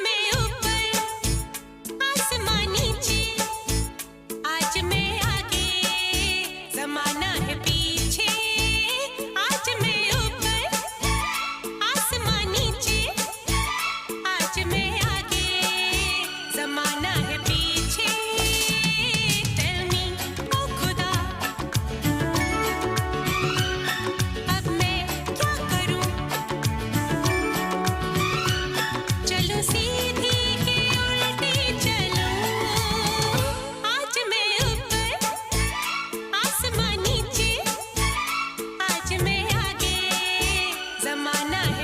मैं ऊपर आसमां नीचे, आज मैं आगे जमाना है पीछे। आज मैं ऊपर आसमां नीचे, आज मैं आगे जमाना है पीछे। Tell me, ओ खुदा, अब मैं क्या करूं? चलूं सीधी कि उल्टी चलूं? आज मैं ऊपर आसमां नीचे, आज मैं आगे जमाना है